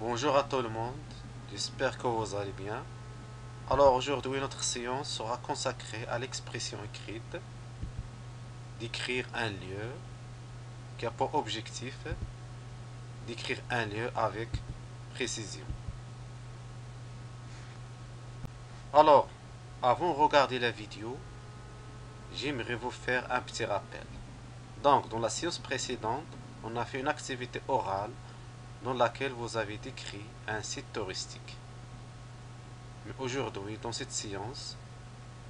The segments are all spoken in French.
Bonjour à tout le monde, j'espère que vous allez bien. Alors aujourd'hui notre séance sera consacrée à l'expression écrite d'écrire un lieu qui a pour objectif d'écrire un lieu avec précision. Alors, avant de regarder la vidéo, j'aimerais vous faire un petit rappel. Donc dans la séance précédente, on a fait une activité orale dans laquelle vous avez décrit un site touristique. Mais aujourd'hui, dans cette séance,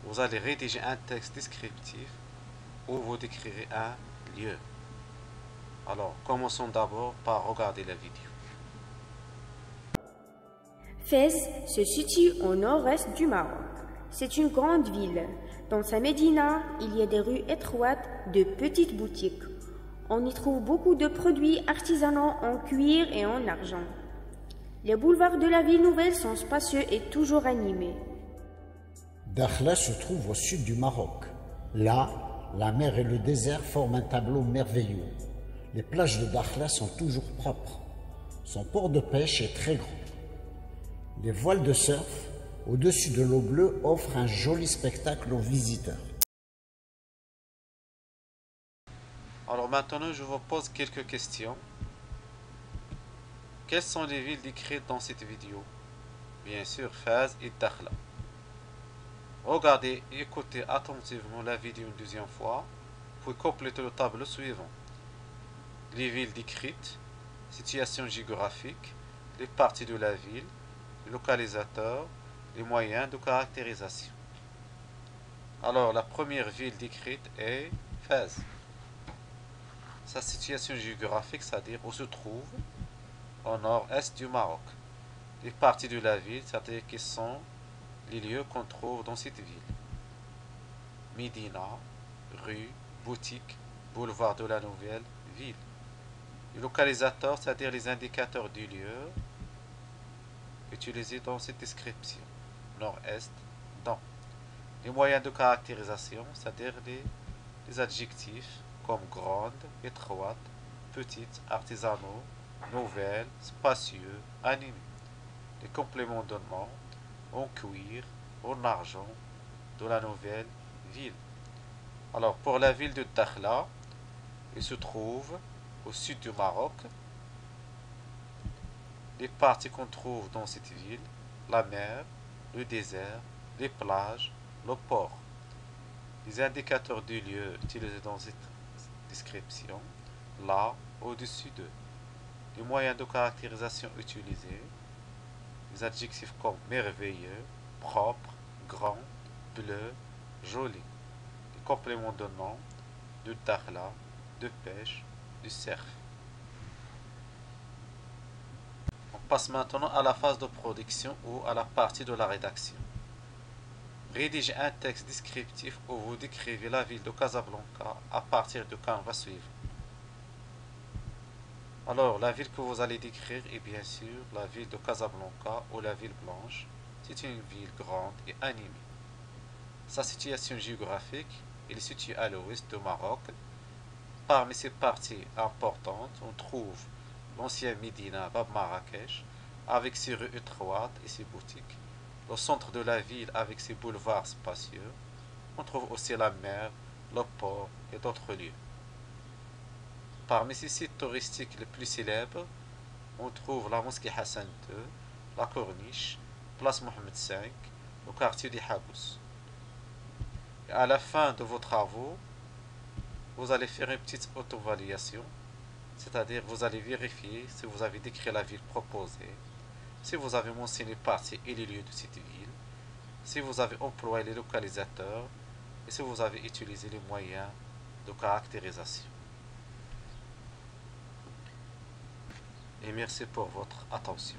vous allez rédiger un texte descriptif où vous décrirez un lieu. Alors, commençons d'abord par regarder la vidéo. Fès se situe au nord-est du Maroc. C'est une grande ville. Dans sa médina, il y a des rues étroites de petites boutiques. On y trouve beaucoup de produits artisanaux en cuir et en argent. Les boulevards de la ville nouvelle sont spacieux et toujours animés. Dakhla se trouve au sud du Maroc. Là, la mer et le désert forment un tableau merveilleux. Les plages de Dakhla sont toujours propres. Son port de pêche est très grand. Les voiles de surf au-dessus de l'eau bleue offrent un joli spectacle aux visiteurs. Alors maintenant, je vous pose quelques questions. Quelles sont les villes décrites dans cette vidéo? Bien sûr, Fès et Dakhla. Regardez et écoutez attentivement la vidéo une deuxième fois, puis complétez le tableau suivant. Les villes décrites, situation géographique, les parties de la ville, le localisateur, les moyens de caractérisation. Alors, la première ville décrite est Fès. Sa situation géographique, c'est-à-dire où se trouve au nord-est du Maroc. Les parties de la ville, c'est-à-dire qui sont les lieux qu'on trouve dans cette ville. Médina, rue, boutique, boulevard de la nouvelle ville. Les localisateurs, c'est-à-dire les indicateurs du lieu utilisés dans cette description. Nord-est, dans. Les moyens de caractérisation, c'est-à-dire les adjectifs comme grande, étroite, petite, artisanaux, nouvelle, spacieux, animé. Les compléments de nom, en cuir, en argent, de la nouvelle ville. Alors pour la ville de Dakhla, il se trouve au sud du Maroc. Les parties qu'on trouve dans cette ville, la mer, le désert, les plages, le port. Les indicateurs du lieu utilisés dans cette description, là, au-dessus d'eux. Les moyens de caractérisation utilisés, les adjectifs comme merveilleux, propre, grand, bleu, joli. Les compléments de nom, de Dakhla, de pêche, du surf. On passe maintenant à la phase de production ou à la partie de la rédaction. Rédigez un texte descriptif où vous décrivez la ville de Casablanca à partir du canevas suivant. Alors, la ville que vous allez décrire est bien sûr la ville de Casablanca ou la ville blanche. C'est une ville grande et animée. Sa situation géographique, elle est située à l'ouest du Maroc. Parmi ses parties importantes, on trouve l'ancien Médina Bab Marrakech, avec ses rues étroites et ses boutiques, le centre de la ville avec ses boulevards spacieux. On trouve aussi la mer, le port et d'autres lieux. Parmi ces sites touristiques les plus célèbres, on trouve la mosquée Hassan II, la Corniche, place Mohamed V, le quartier des Habous. Et à la fin de vos travaux, vous allez faire une petite auto-évaluation, c'est-à-dire vous allez vérifier si vous avez décrit la ville proposée, si vous avez mentionné les parties et les lieux de cette ville, si vous avez employé les localisateurs et si vous avez utilisé les moyens de caractérisation. Et merci pour votre attention.